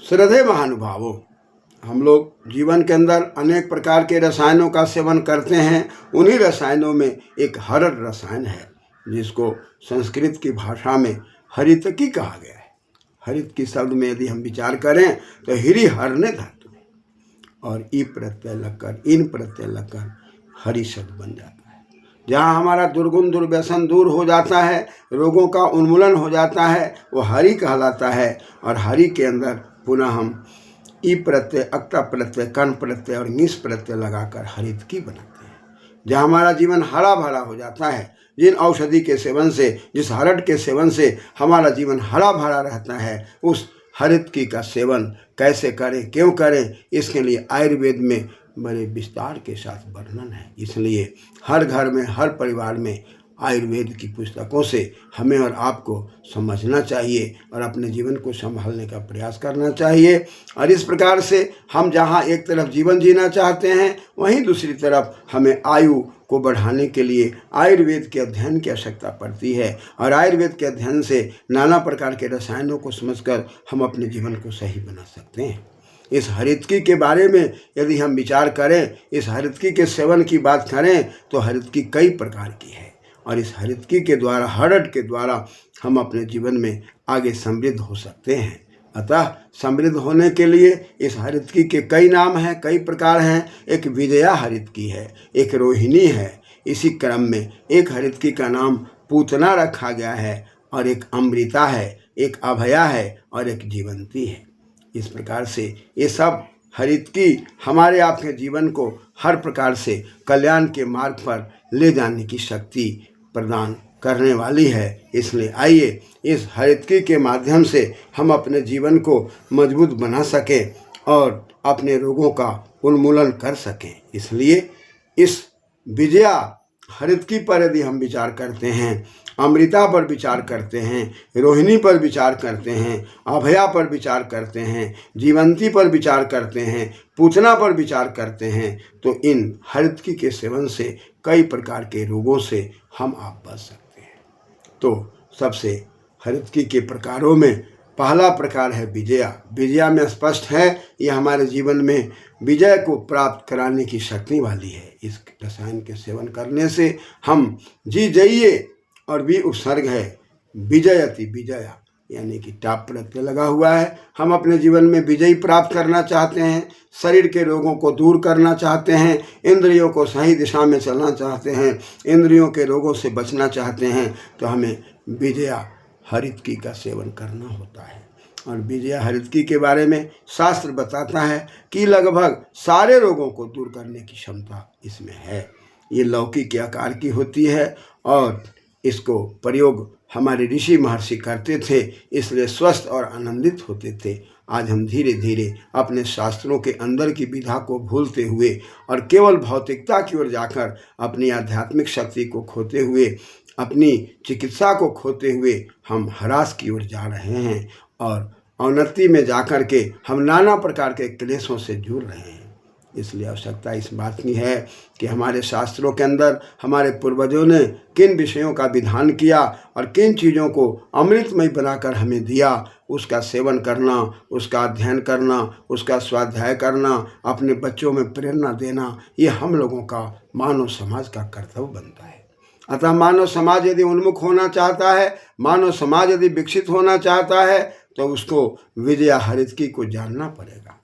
श्रद्धेय महानुभावों, हम लोग जीवन के अंदर अनेक प्रकार के रसायनों का सेवन करते हैं। उन्हीं रसायनों में एक हरड़ रसायन है जिसको संस्कृत की भाषा में हरितकी कहा गया है। हरित की शब्द में यदि हम विचार करें तो हिरी हरने धातु और ई प्रत्यय लगकर इन प्रत्यय लगकर हरि शब्द बन जाता है। जहाँ हमारा दुर्गुण दुर्व्यसन दूर हो जाता है, रोगों का उन्मूलन हो जाता है, वो हरि कहलाता है। और हरि के अंदर पुनः हम ई प्रत्यय, अक्ता प्रत्यय, कण प्रत्यय और निस प्रत्यय लगाकर हरित की बनाते हैं। जहाँ हमारा जीवन हरा भरा हो जाता है, जिन औषधि के सेवन से, जिस हरड़ के सेवन से हमारा जीवन हरा भरा रहता है, उस हरित की का सेवन कैसे करें, क्यों करें, इसके लिए आयुर्वेद में बड़े विस्तार के साथ वर्णन है। इसलिए हर घर में, हर परिवार में आयुर्वेद की पुस्तकों से हमें और आपको समझना चाहिए और अपने जीवन को संभालने का प्रयास करना चाहिए। और इस प्रकार से हम जहाँ एक तरफ जीवन जीना चाहते हैं, वहीं दूसरी तरफ हमें आयु को बढ़ाने के लिए आयुर्वेद के अध्ययन की आवश्यकता पड़ती है। और आयुर्वेद के अध्ययन से नाना प्रकार के रसायनों को समझकर हम अपने जीवन को सही बना सकते हैं। इस हरितकी के बारे में यदि हम विचार करें, इस हरितकी के सेवन की बात करें तो हरितकी कई प्रकार की है। और इस हरितकी के द्वारा, हरड़ के द्वारा हम अपने जीवन में आगे समृद्ध हो सकते हैं। अतः समृद्ध होने के लिए इस हरितकी के कई नाम हैं, कई प्रकार हैं। एक विजया हरितकी है, एक रोहिणी है। इसी क्रम में एक हरितकी का नाम पूतना रखा गया है, और एक अमृता है, एक अभया है और एक जीवंती है। इस प्रकार से ये सब हरितकी हमारे आपके जीवन को हर प्रकार से कल्याण के मार्ग पर ले जाने की शक्ति प्रदान करने वाली है। इसलिए आइए इस हरितकी के माध्यम से हम अपने जीवन को मजबूत बना सकें और अपने रोगों का उन्मूलन कर सकें। इसलिए इस विजया हरितकी पर यदि हम विचार करते हैं, अमृता पर विचार करते हैं, रोहिणी पर विचार करते हैं, अभया पर विचार करते हैं, जीवंती पर विचार करते हैं, पूतना पर विचार करते हैं, तो इन हरितकी के सेवन से कई प्रकार के रोगों से हम आप बच सकते हैं। तो सबसे हरितकी के प्रकारों में पहला प्रकार है विजया। विजया में स्पष्ट है ये हमारे जीवन में विजय को प्राप्त कराने की शक्ति वाली है। इस रसायन के सेवन करने से हम जी जाइए, और भी उपसर्ग है विजयति, विजया यानी कि टाप प्रत्यय लगा हुआ है। हम अपने जीवन में विजयी प्राप्त करना चाहते हैं, शरीर के रोगों को दूर करना चाहते हैं, इंद्रियों को सही दिशा में चलना चाहते हैं, इंद्रियों के रोगों से बचना चाहते हैं, तो हमें विजया हरितकी का सेवन करना होता है। और विजया हरितकी के बारे में शास्त्र बताता है कि लगभग सारे रोगों को दूर करने की क्षमता इसमें है। ये लौकी के आकार की होती है और इसको प्रयोग हमारे ऋषि महर्षि करते थे, इसलिए स्वस्थ और आनंदित होते थे। आज हम धीरे धीरे अपने शास्त्रों के अंदर की विधा को भूलते हुए और केवल भौतिकता की ओर जाकर अपनी आध्यात्मिक शक्ति को खोते हुए, अपनी चिकित्सा को खोते हुए हम ह्रास की ओर जा रहे हैं और अवनति में जाकर के हम नाना प्रकार के क्लेशों से जूझ रहे हैं। इसलिए आवश्यकता इस बात की है कि हमारे शास्त्रों के अंदर हमारे पूर्वजों ने किन विषयों का विधान किया और किन चीज़ों को अमृतमय बनाकर हमें दिया, उसका सेवन करना, उसका अध्ययन करना, उसका स्वाध्याय करना, अपने बच्चों में प्रेरणा देना, ये हम लोगों का मानव समाज का कर्तव्य बनता है। अतः मानव समाज यदि उन्मुख होना चाहता है, मानव समाज यदि विकसित होना चाहता है, तो उसको विजया हरितकी को जानना पड़ेगा।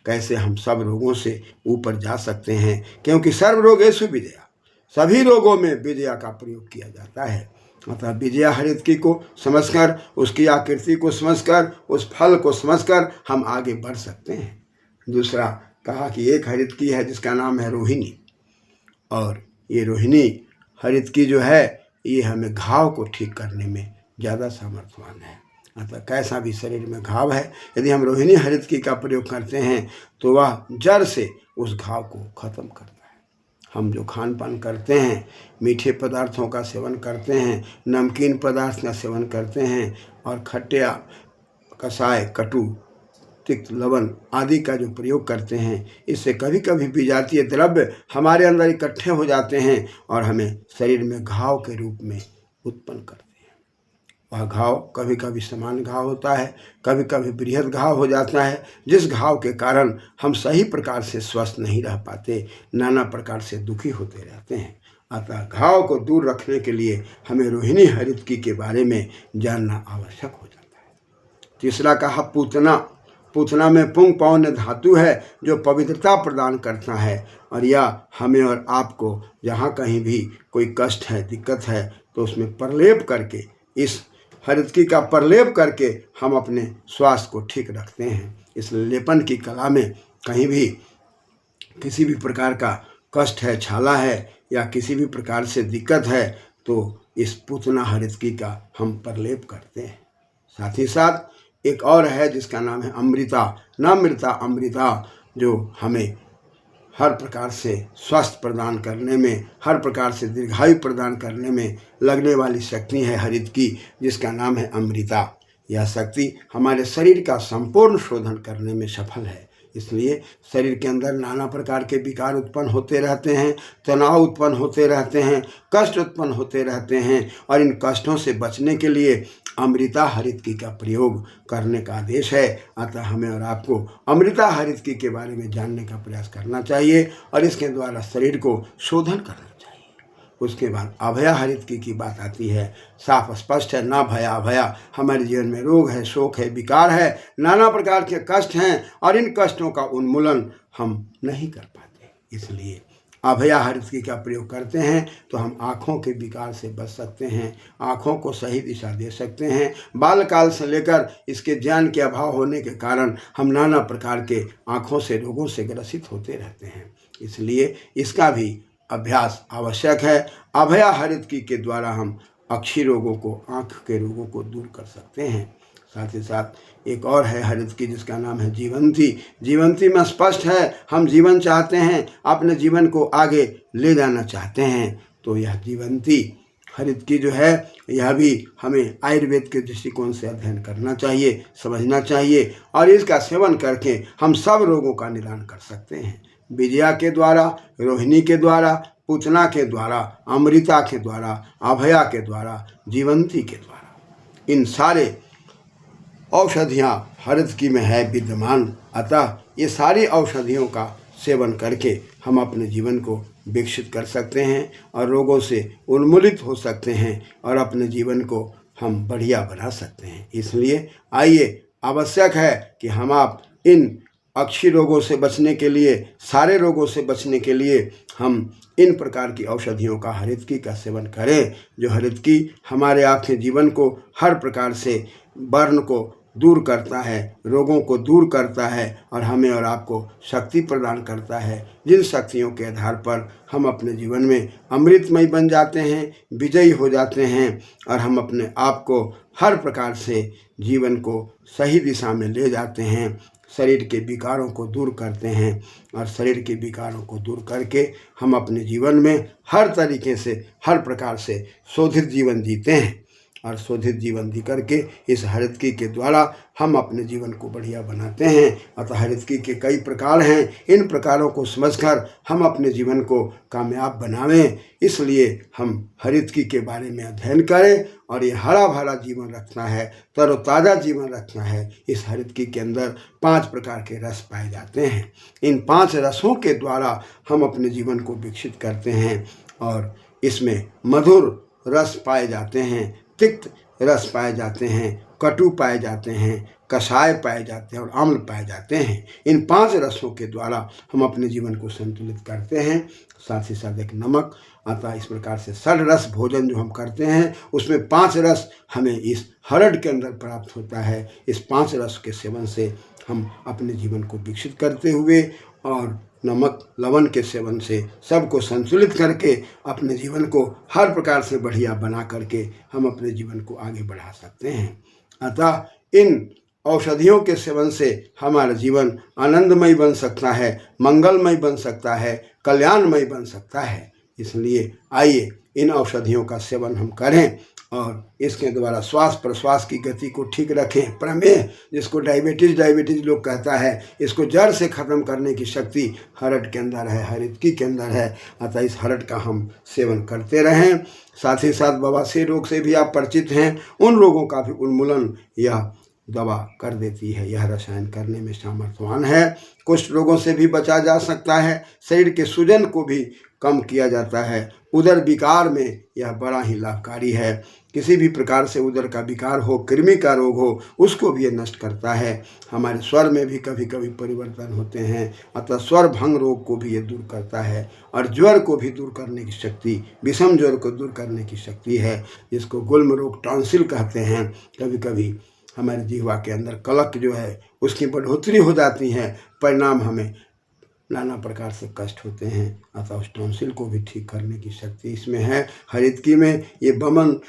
कैसे हम सब रोगों से ऊपर जा सकते हैं, क्योंकि सर्व रोगेषु विजया, सभी रोगों में विजया का प्रयोग किया जाता है। अतः विजया हरितकी को समझकर, उसकी आकृति को समझकर, उस फल को समझकर हम आगे बढ़ सकते हैं। दूसरा कहा कि एक हरितकी है जिसका नाम है रोहिणी, और ये रोहिणी हरितकी जो है ये हमें घाव को ठीक करने में ज़्यादा सामर्थ्यवान है। अतः कैसा भी शरीर में घाव है, यदि हम रोहिणी हरितकी का प्रयोग करते हैं तो वह जड़ से उस घाव को खत्म करता है। हम जो खान पान करते हैं, मीठे पदार्थों का सेवन करते हैं, नमकीन पदार्थ का सेवन करते हैं और खट्टे, कसाय, कटु, तिक्त, लवण आदि का जो प्रयोग करते हैं, इससे कभी कभी विजातीय द्रव्य हमारे अंदर इकट्ठे हो जाते हैं और हमें शरीर में घाव के रूप में उत्पन्न करते हैं। वह घाव कभी कभी सामान्य घाव होता है, कभी कभी बृहद घाव हो जाता है, जिस घाव के कारण हम सही प्रकार से स्वस्थ नहीं रह पाते, नाना प्रकार से दुखी होते रहते हैं। अतः घाव को दूर रखने के लिए हमें रोहिणी हरितकी के बारे में जानना आवश्यक हो जाता है। तीसरा कहा पूतना। पूतना में पुंग पौन्य धातु है जो पवित्रता प्रदान करता है, और यह हमें और आपको जहाँ कहीं भी कोई कष्ट है, दिक्कत है, तो उसमें प्रलेप करके, इस हरितकी का प्रलेप करके हम अपने स्वास्थ्य को ठीक रखते हैं। इस लेपन की कला में कहीं भी किसी भी प्रकार का कष्ट है, छाला है या किसी भी प्रकार से दिक्कत है, तो इस पूतना हरितकी का हम प्रलेप करते हैं। साथ ही साथ एक और है जिसका नाम है अमृता। नामृता अमृता, जो हमें हर प्रकार से स्वास्थ्य प्रदान करने में, हर प्रकार से दीर्घायु प्रदान करने में लगने वाली शक्ति है हरितकी, जिसका नाम है अमृता। यह शक्ति हमारे शरीर का संपूर्ण शोधन करने में सफल है। इसलिए शरीर के अंदर नाना प्रकार के विकार उत्पन्न होते रहते हैं, तनाव उत्पन्न होते रहते हैं, कष्ट उत्पन्न होते रहते हैं, और इन कष्टों से बचने के लिए अमृता हरितकी का प्रयोग करने का आदेश है। अतः हमें और आपको अमृता हरितकी के बारे में जानने का प्रयास करना चाहिए और इसके द्वारा शरीर को शोधन करना चाहिए। उसके बाद अभया हरितकी की बात आती है। साफ स्पष्ट है, ना भया अभया। हमारे जीवन में रोग है, शोक है, विकार है, नाना प्रकार के कष्ट हैं, और इन कष्टों का उन्मूलन हम नहीं कर पाते। इसलिए अभया हरितकी का प्रयोग करते हैं तो हम आँखों के विकार से बच सकते हैं, आँखों को सही दिशा दे सकते हैं। बालकाल से लेकर इसके ज्ञान के अभाव होने के कारण हम नाना प्रकार के आँखों से रोगों से ग्रसित होते रहते हैं। इसलिए इसका भी अभ्यास आवश्यक है। अभया हरितकी के द्वारा हम अक्षी रोगों को, आँख के रोगों को दूर कर सकते हैं। साथ ही साथ एक और है हरितकी जिसका नाम है जीवंती। जीवंती में स्पष्ट है, हम जीवन चाहते हैं, अपने जीवन को आगे ले जाना चाहते हैं, तो यह जीवंती हरितकी जो है, यह भी हमें आयुर्वेद के दृष्टिकोण से अध्ययन करना चाहिए, समझना चाहिए, और इसका सेवन करके हम सब रोगों का निदान कर सकते हैं। विजया के द्वारा, रोहिणी के द्वारा, पूतना के द्वारा, अमृता के द्वारा, अभया के द्वारा, जीवंती के द्वारा, इन सारे औषधियाँ हरितकी में है विद्यमान। अतः ये सारी औषधियों का सेवन करके हम अपने जीवन को विकसित कर सकते हैं और रोगों से उन्मूलित हो सकते हैं और अपने जीवन को हम बढ़िया बना सकते हैं। इसलिए आइए, आवश्यक है कि हम आप इन अक्षी रोगों से बचने के लिए, सारे रोगों से बचने के लिए हम इन प्रकार की औषधियों का, हरितकी का सेवन करें। जो हरितकी हमारे आपके जीवन को हर प्रकार से वर्ण को दूर करता है, रोगों को दूर करता है और हमें और आपको शक्ति प्रदान करता है, जिन शक्तियों के आधार पर हम अपने जीवन में अमृतमय बन जाते हैं, विजयी हो जाते हैं और हम अपने आप को हर प्रकार से जीवन को सही दिशा में ले जाते हैं। शरीर के विकारों को दूर करते हैं और शरीर के विकारों को दूर करके हम अपने जीवन में हर तरीके से, हर प्रकार से शोधित जीवन जीते हैं और शोधित जीवन जी करके इस हरितकी के द्वारा हम अपने जीवन को बढ़िया बनाते हैं। अतः हरितकी के कई प्रकार हैं, इन प्रकारों को समझकर हम अपने जीवन को कामयाब बनावें। इसलिए हम हरितकी के बारे में अध्ययन करें और ये हरा भरा जीवन रखना है, तरोताज़ा जीवन रखना है। इस हरितकी के अंदर 5 प्रकार के रस पाए जाते हैं। इन 5 रसों के द्वारा हम अपने जीवन को विकसित करते हैं और इसमें मधुर रस पाए जाते हैं, तिक्त रस पाए जाते हैं, कटु पाए जाते हैं, कषाय पाए जाते हैं और अम्ल पाए जाते हैं। इन 5 रसों के द्वारा हम अपने जीवन को संतुलित करते हैं। साथ ही साथ एक नमक। अतः इस प्रकार से 6 रस भोजन जो हम करते हैं उसमें 5 रस हमें इस हरड़ के अंदर प्राप्त होता है। इस 5 रस के सेवन से हम अपने जीवन को विकसित करते हुए और नमक लवण के सेवन से सबको संतुलित करके अपने जीवन को हर प्रकार से बढ़िया बना करके हम अपने जीवन को आगे बढ़ा सकते हैं। अतः इन औषधियों के सेवन से हमारा जीवन आनंदमय बन सकता है, मंगलमय बन सकता है, कल्याणमय बन सकता है। इसलिए आइए इन औषधियों का सेवन हम करें और इसके द्वारा श्वास प्रश्वास की गति को ठीक रखें। प्रमेह, जिसको डायबिटीज लोग कहता है, इसको जड़ से ख़त्म करने की शक्ति हरड़ के अंदर है, हरितकी के अंदर है। अतः इस हरड़ का हम सेवन करते रहें। साथ ही साथ बवासीर रोग से भी आप परिचित हैं, उन रोगों का भी उन्मूलन यह दवा कर देती है। यह रसायन करने में सामर्थ्यवान है। कुष्ठ रोगों से भी बचा जा सकता है। शरीर के सूजन को भी कम किया जाता है। उदर विकार में यह बड़ा ही लाभकारी है। किसी भी प्रकार से उदर का विकार हो, कृमि का रोग हो, उसको भी ये नष्ट करता है। हमारे स्वर में भी कभी कभी परिवर्तन होते हैं, अतः स्वर भंग रोग को भी ये दूर करता है। और ज्वर को भी दूर करने की शक्ति, विषम ज्वर को दूर करने की शक्ति है, जिसको गुल्म रोग, टॉन्सिल कहते हैं। कभी कभी हमारे जीवा के अंदर कलक जो है उसकी बढ़ोतरी हो जाती है, परिणाम हमें नाना प्रकार से कष्ट होते हैं। अतः उस टॉन्सिल को भी ठीक करने की शक्ति इसमें है। हरितकी में ये बमन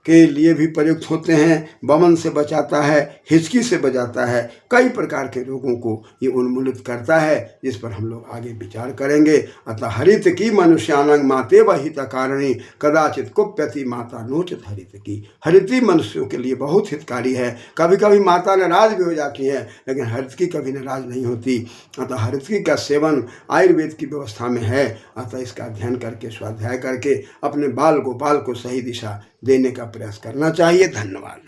के लिए भी प्रयुक्त होते हैं। बमन से बचाता है, हिचकी से बचाता है, कई प्रकार के रोगों को ये उन्मूलित करता है, जिस पर हम लोग आगे विचार करेंगे। अतः हरितकी मनुष्यानंग माते वहित कारणी कदाचित कुप्यति माता नोचित हरितकी। हरितकी मनुष्यों के लिए बहुत हितकारी है। कभी कभी माता नाराज भी हो जाती है, लेकिन हरितकी कभी नाराज नहीं होती। अतः हरितकी का सेवन आयुर्वेद की व्यवस्था में है। अतः इसका अध्ययन करके, स्वाध्याय करके अपने बाल गोपाल को सही दिशा देने का प्रयास करना चाहिए। धन्यवाद।